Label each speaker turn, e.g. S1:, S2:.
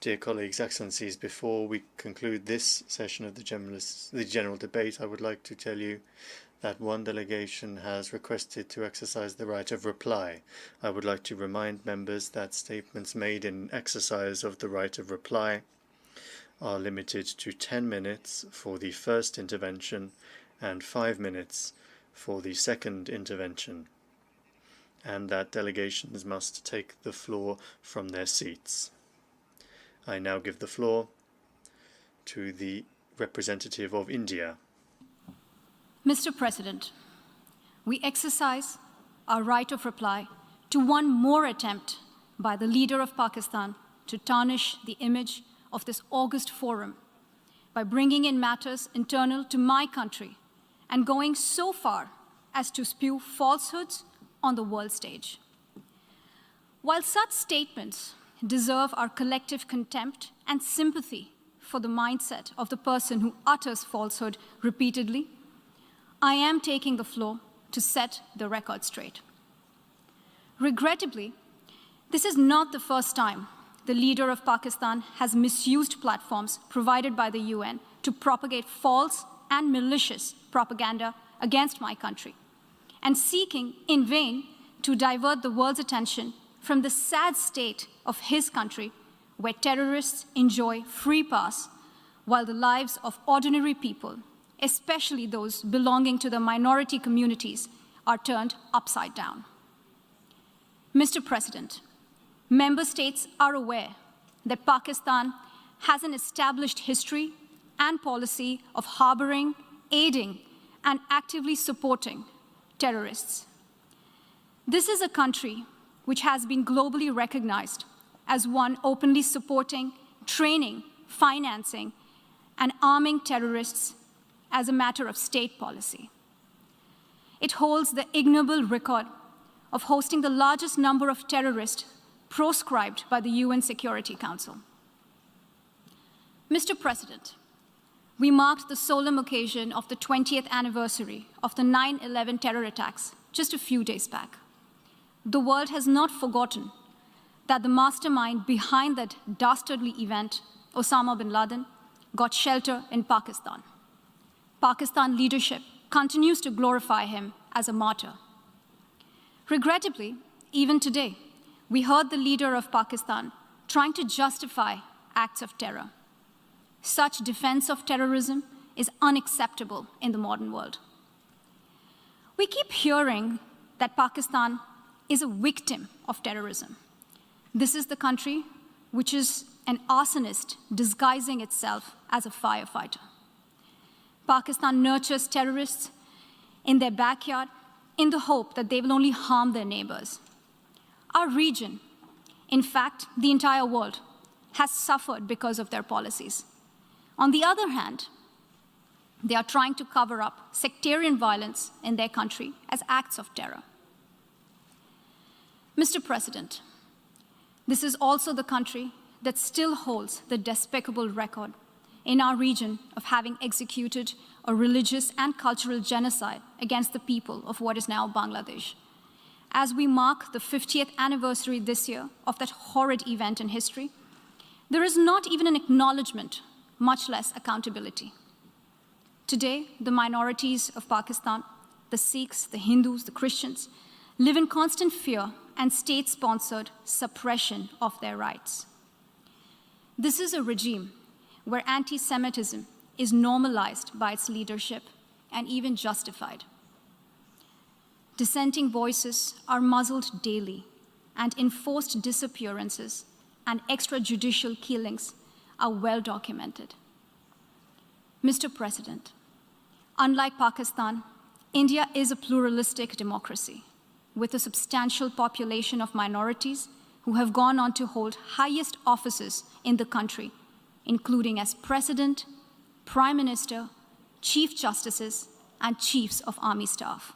S1: Dear colleagues, excellencies, before we conclude this session of the general debate, I would like to tell you that one delegation has requested to exercise the right of reply. I would like to remind members that statements made in exercise of the right of reply are limited to 10 minutes for the first intervention and 5 minutes for the second intervention, and that delegations must take the floor from their seats. I now give the floor to the representative of India.
S2: Mr. President, we exercise our right of reply to one more attempt by the leader of Pakistan to tarnish the image of this august forum by bringing in matters internal to my country and going so far as to spew falsehoods on the world stage. While such statements deserve our collective contempt and sympathy for the mindset of the person who utters falsehood repeatedly, I am taking the floor to set the record straight. Regrettably, this is not the first time the leader of Pakistan has misused platforms provided by the UN to propagate false and malicious propaganda against my country, and seeking in vain to divert the world's attention from the sad state of his country, where terrorists enjoy free pass while the lives of ordinary people, especially those belonging to the minority communities, are turned upside down. Mr. President, member states are aware that Pakistan has an established history and policy of harboring, aiding, and actively supporting terrorists. This is a country which has been globally recognized as one openly supporting, training, financing, and arming terrorists as a matter of state policy. It holds the ignoble record of hosting the largest number of terrorists proscribed by the UN Security Council. Mr. President, we marked the solemn occasion of the 20th anniversary of the 9/11 terror attacks just a few days back. The world has not forgotten that the mastermind behind that dastardly event, Osama bin Laden, got shelter in Pakistan. Pakistan leadership continues to glorify him as a martyr. Regrettably, even today, we heard the leader of Pakistan trying to justify acts of terror. Such defense of terrorism is unacceptable in the modern world. We keep hearing that Pakistan is a victim of terrorism. This is the country which is an arsonist disguising itself as a firefighter. Pakistan nurtures terrorists in their backyard in the hope that they will only harm their neighbors. Our region, in fact, the entire world, has suffered because of their policies. On the other hand, they are trying to cover up sectarian violence in their country as acts of terror. Mr. President, this is also the country that still holds the despicable record in our region of having executed a religious and cultural genocide against the people of what is now Bangladesh. As we mark the 50th anniversary this year of that horrid event in history, there is not even an acknowledgement, much less accountability. Today, the minorities of Pakistan, the Sikhs, the Hindus, the Christians, live in constant fear and state-sponsored suppression of their rights. This is a regime where anti-Semitism is normalized by its leadership and even justified. Dissenting voices are muzzled daily, and enforced disappearances and extrajudicial killings are well documented. Mr. President, unlike Pakistan, India is a pluralistic democracy with a substantial population of minorities who have gone on to hold highest offices in the country, including as President, Prime Minister, Chief Justices, and Chiefs of Army Staff.